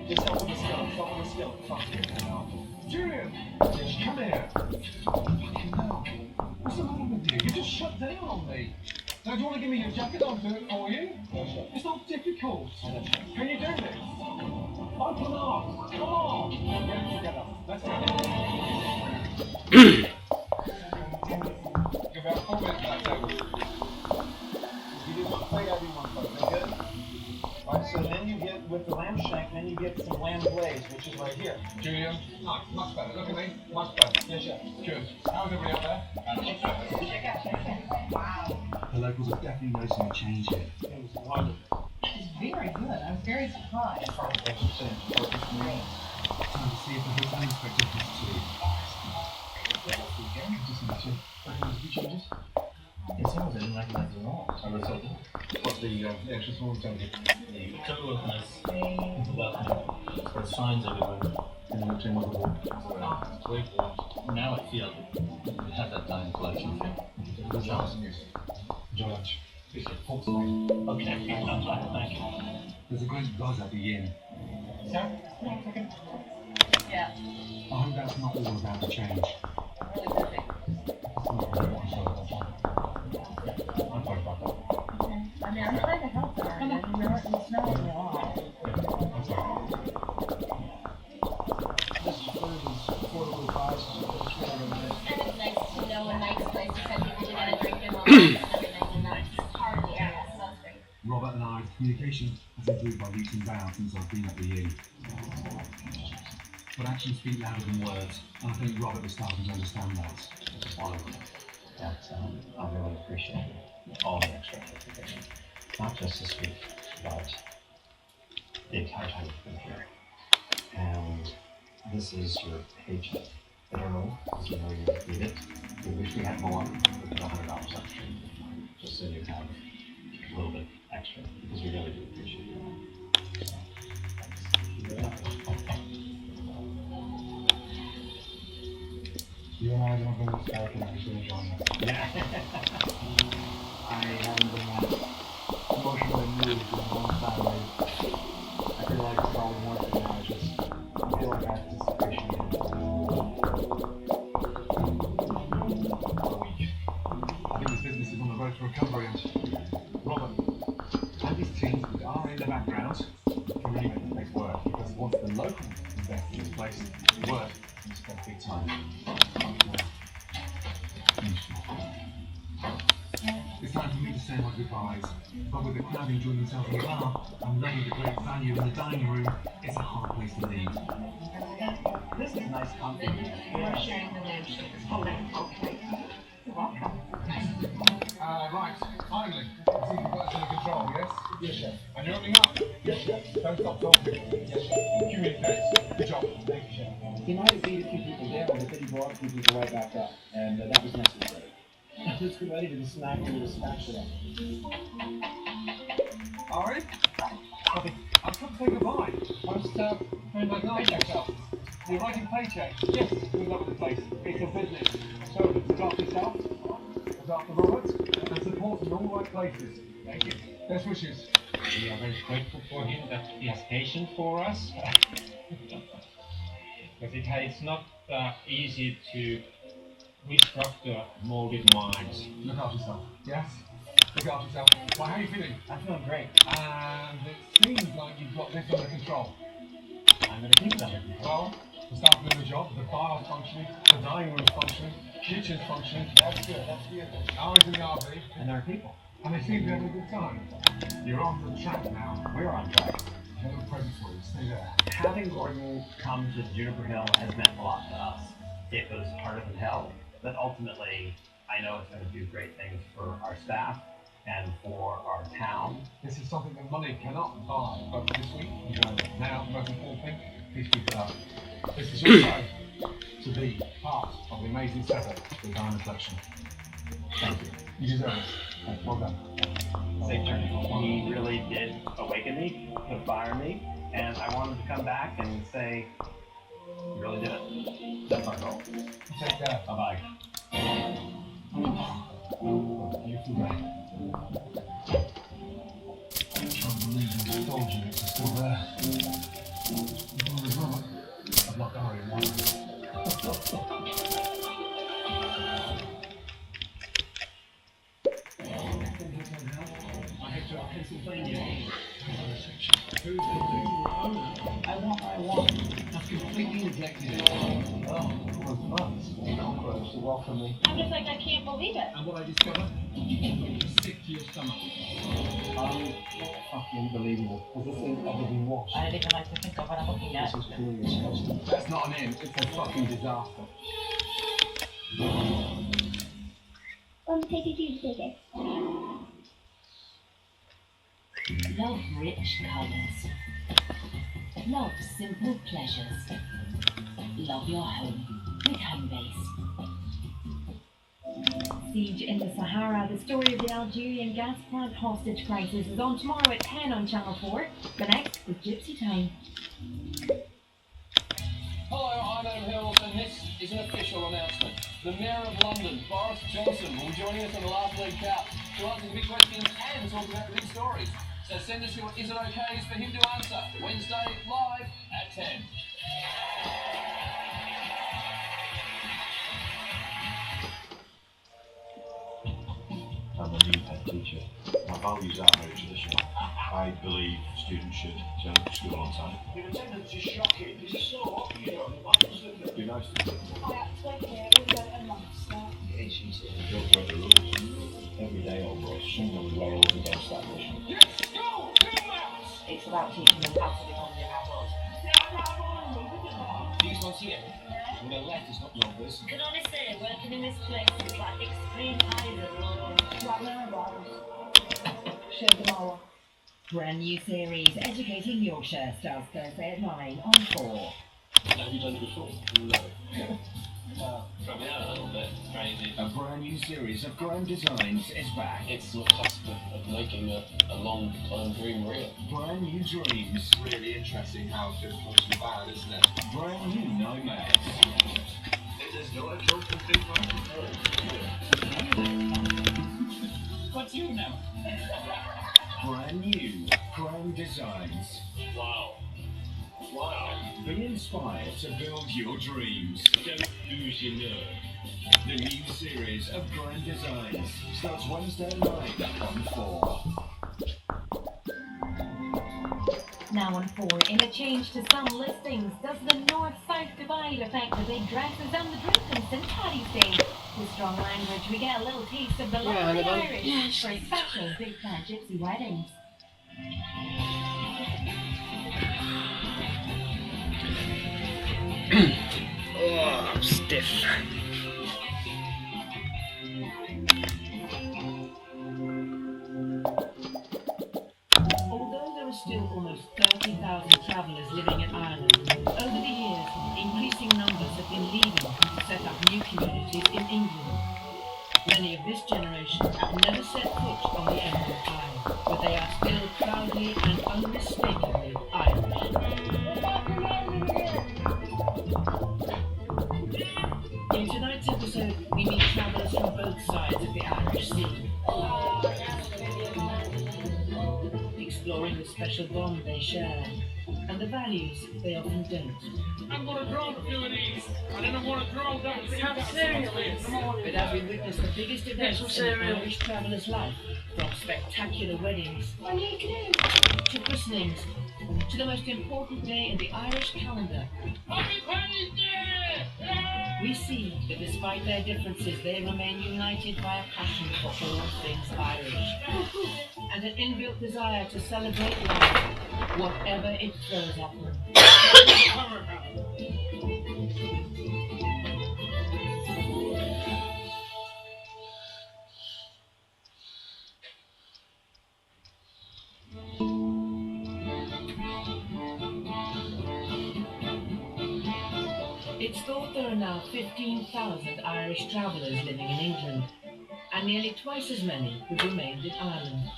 Just help with the skillet. Help with the skillet. Fuck. Julian! Come here. Fucking hell. What's the matter with you? You just shut down on me. Now, do you want to give me your jacket? I'll do it for you. It's not difficult. Can you do this? Open up. Come on. Get it together. Let's go. and you get some lamb glaze, which is right here. Julian, nice, much better. Look at me, much better. Yes, chef. Good. How's everybody out there? Check out. Wow. The locals are definitely noticing a change here. It was wonderful. It's very good. I'm very surprised. Time to see if the hotel inspector has too. Just mention. Any changes? It sounds like nothing at all. What's the extra small temple? The total has signs everywhere. Now I feel we have that time collection thing. Enjoy lunch. Okay, thank you. There's a great buzz at the inn. Sir? Yeah. I hope that's not all about to change. Really busy. I mean, I'm trying to help her, and you're smelling me off. This food is affordable prices. And it's nice to know a nice place to send people to get a drink and lunch and everything, and that's hard to area, so that's great. Robert and I's communication has improved by leaps and bounds since I've been at the inn. But actions speak louder than words, and I think Robert is starting to understand that. That I really appreciate all the extra effort. Not just this week, but the entire time you've been here. And this is your paycheck. I don't know if you know you need it. We wish we had more. We put $100 extra, just so you have a little bit extra, because we really do appreciate it. You and I are going to go back and actually enjoy it. Yeah. I haven't been that emotionally moved in a long time. I feel like it's all more than now. I feel like I have to appreciate it. I think this business is on the road to recovery, and Robert and his team that are in the background can really make the place work, because once the local invest in this place, the work is spent big time. It's time for me to say my goodbyes, but with the crowd enjoying themselves in the bar and loving the great value in the dining room, it's a hard place to leave. This is nice company. We're sharing the lampshade. Okay. You're welcome. Right, finally. I see you've got us under control, yes? Yes, chef. And you're opening up? Yes, chef. Don't stop talking. Yes, chef. Communicate. Good job. Thank you, chef. He might have beat a few people there, but then he brought a few people right back up, and that was necessary. Let's get ready to be smacked with a spatula. Ari? I've come to say goodbye. First, turn my paycheck up. You're writing paychecks? Yes, good luck with the place. It's a business. So, look after yourself, look after Robert, and support in all the right places. Thank you. Best wishes. We are very grateful for him that he has patience for us. Because it's not easy to restructure molded minds. Look after yourself. Yes? Look after yourself. Well, how are you feeling? I'm feeling great. And it seems like you've got this under control. I'm going to keep that. Well, the staff doing the job, the bar's functioning, the dining room's functioning, kitchen's functioning. That's good, that's beautiful. Ari's in the RV. And there are people. And they seem to be having a good time. You're on the track now. We're on track. I've got a present for you. Stay there. Having Gordon come to Juniper Hill has meant a lot to us. It was harder than hell, but ultimately, I know it's going to do great things for our staff and for our town. This is something that money cannot buy. But this week, now, the most important thing, these people are. This is your time to be part of the amazing setup for the Diamond Collection. Thank you. You deserve it. Well done. Safe journey. He really did awaken me, to fire me, and I wanted to come back and say, you really did it. That's our goal. Take care. Bye-bye. Beautiful day. I can't believe the soldier is still there. I've locked Ari in one. I head to Pennsylvania. Who's the new owner? I want. I've completely neglected it. Oh, well, that's conquest. welcome me. I'm just like, I can't believe it. And what I discovered? Sick to your stomach. Fucking unbelievable. Has this thing ever been washed? I don't even like to think of what I'm looking at. This is truly disgusting. That's not an inn, it's a fucking disaster. Take a deep ticket. Love rich colours. Love simple pleasures. Love your home with Homebase. Siege in the Sahara, the story of the Algerian gas plant hostage crisis is on tomorrow at 10 on Channel 4. The next is Gypsy Time. Hello, I'm Adam Hills, and this is an official announcement. The Mayor of London, Boris Johnson, will be joining us on the Last League Cup to answer the big questions and talk about the big stories. So send us your Is It OKs for him to answer. Wednesday, live at 10. I'm a new head teacher. My values are very traditional. I believe students should turn up to school on time. Your attendance is shocking. Is it so hot, you know? Be nice to them. I actually hear we got a monster. Yeah, she's don't break the rules. Every day almost, someone rails against that mission. It's about teaching them how to become young adults. These ones here. On the left is not yours. Can only say, working in this place is like extreme Brand new series, Educating Yorkshire, starts Thursday at 9 on 4. Have you done it before? No. Probably a little bit crazy. A brand new series of Grand Designs is back. It's the cusp of making a long-time dream real. Brand new dreams. Really interesting how to approach the bad, isn't it? Brand new nomads. There's no joke to think What's you now? Brand new Grand Designs. Wow. Be inspired to build your dreams. Don't lose your nerve. The new series of Grand Designs starts Wednesday night on 4. Now on 4, in a change to some listings, does the north-south divide affect the big dresses and the drink on St. Paddy's Day? With strong language, we get a little taste of the love of the Irish for special big fat gypsy weddings. Oh, I'm stiff. Although there are still almost 30,000 travellers living in Ireland, over the years, increasing numbers have been leaving to set up new communities in England. Many of this generation have never set foot on the Emperor Isle, but they are still proudly and unmistakably Irish. In tonight's episode, we meet travellers from both sides of the Irish Sea, exploring the special bond they share and the values they often don't. I'm gonna draw a few of these, and then I'm gonna draw that. But as we witness the biggest events in an Irish traveller's life, from spectacular weddings to christenings to the most important day in the Irish calendar, we see that despite their differences, they remain united by a passion for all things Irish and an inbuilt desire to celebrate life, whatever it throws at them. It's thought there are now 15,000 Irish travellers living in England, and nearly twice as many who've remained in Ireland.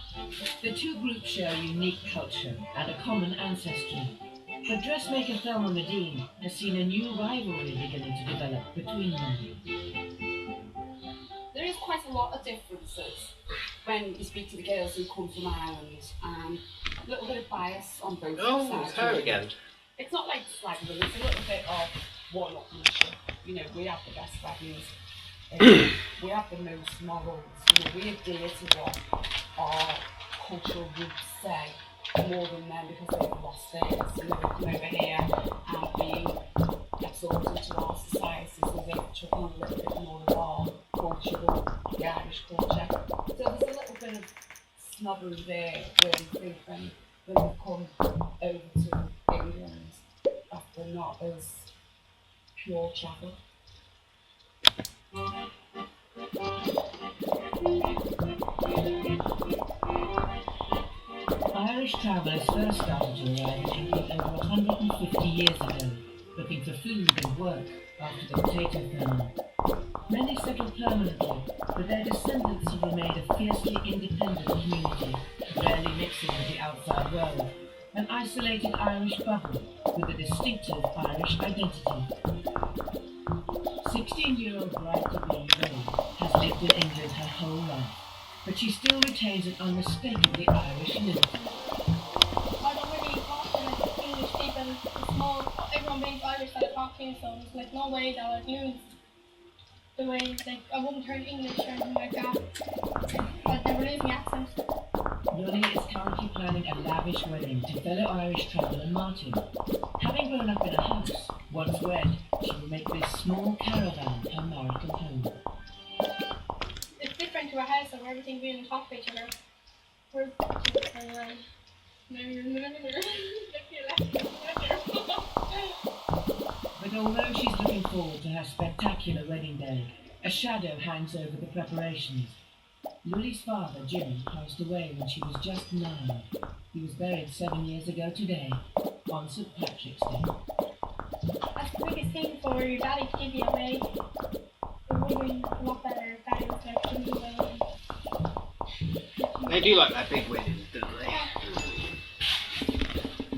The two groups share a unique culture and a common ancestry, but dressmaker Thelma Medine has seen a new rivalry beginning to develop between them. There is quite a lot of differences when you speak to the girls who come from Ireland, and a little bit of bias on both sides. Oh, it's her again. It's not like slagging them, it's a little bit of one-upmanship. You know, we have the best values, we have the most morals, you know, we adhere to what our cultural roots say more than them because they've lost theirs. You know, they come over here and being absorbed into our society, so they've took on a little bit more of our culture, the Irish culture. So there's a little bit of snobbery there where they think when they come over to England that they're not as pure travel. Irish travellers first started to arrive in England over 150 years ago, looking for food and work after the potato famine. Many settled permanently, but their descendants have remained a fiercely independent community, rarely mixing with the outside world, an isolated Irish bubble with a distinctive Irish identity. 16-year-old bride-to-be Rose has lived in England her whole life, but she still retains an unmistakably Irish lilt. I don't really talk to like English people. It's more everyone being Irish that I talk to, so there's like no way that I would lose the way like I wouldn't turn English or anything like that. I'd never lose my accent. Lolly is currently planning a lavish wedding to fellow Irish traveller Martin. Having grown up in a house, once wed, she will make this small caravan her marital home. It's different to a house where everything being on top of each other. We're But although she's looking forward to her spectacular wedding day, a shadow hangs over the preparations. Lily's father, Jim, passed away when she was just 9. He was buried 7 years ago today, on St. Patrick's Day. That's the biggest thing for your daddy to give you away. It would have been a lot better if daddy was like giving you away. They do like their big weddings, don't they? Yeah.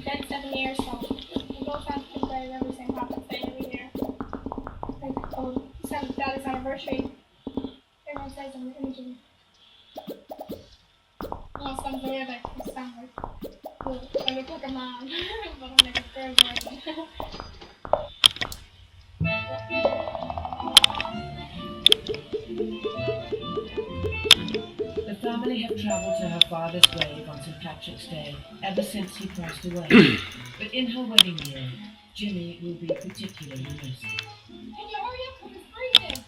Then 7 years, so we go down to the day every St. Patrick's Day every year. Like, oh, daddy's anniversary. Everyone says I'm imaging. No, some weird, like, it sounds like, well, I look like a man, but I'm like a girl version. The family have travelled to her father's grave on St. Patrick's Day ever since he passed away. But in her wedding year, Jimmy will be particularly missed. Can you hurry up? 'Cause it's freezing.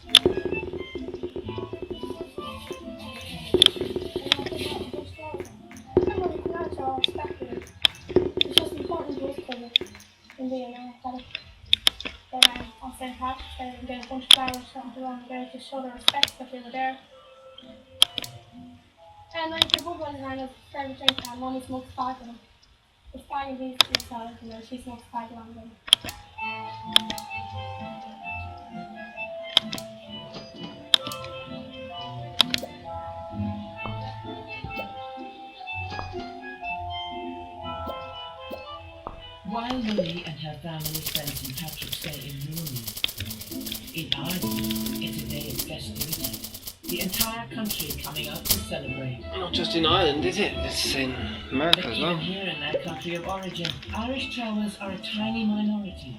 It's just important to us in being aesthetic. But on St. Patrick's Day, we get a bunch of flowers, something around there to show the respect that they were there. And like the good ones around us, favorite drink, and mommy smokes fag in them. The fag in these sides, you know, she smokes fag around them. While Lily and her family spend St. Patrick's Day in mourning, in Ireland, it's a day of festivity. The entire country coming out to celebrate. Not just in Ireland, is it? It's in America But as well. even here in their country of origin, Irish travellers are a tiny minority,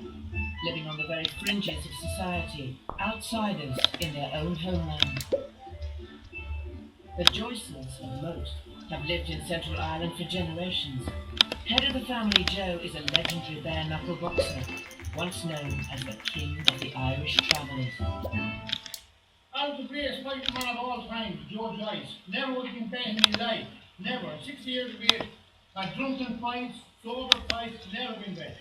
living on the very fringes of society, outsiders in their own homeland. The Joyces of most have lived in Central Ireland for generations. Head of the family, Joe, is a legendary bare-knuckle boxer, once known as the King of the Irish Travellers. I was the greatest fighting man of all time, George Rice. Never would have been better in his life. Never. 60 years of age. Had drunken fights, sober fights, never been better.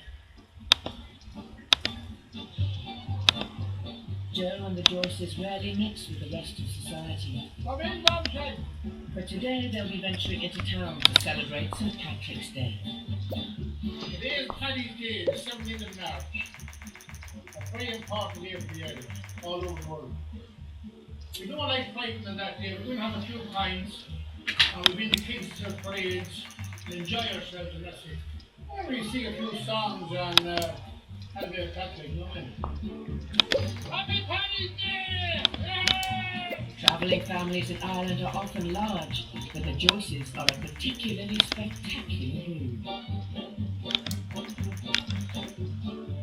Joe and the Joyces rarely mix with the rest of society. But today they'll be venturing into town to celebrate St. Patrick's Day. Today is Paddy's Day, the 17th of March. A very important day for the Irish, all over the world. We don't like fighting on that day. We're going to have a few pints, and we'll be in the kids' parades, and enjoy ourselves, and that's it. And we sing a few songs and have a bit of Catholic, you know what I mean? Happy Paddy's Day! Yay! Travelling families in Ireland are often large, but the Joyces are a particularly spectacular group.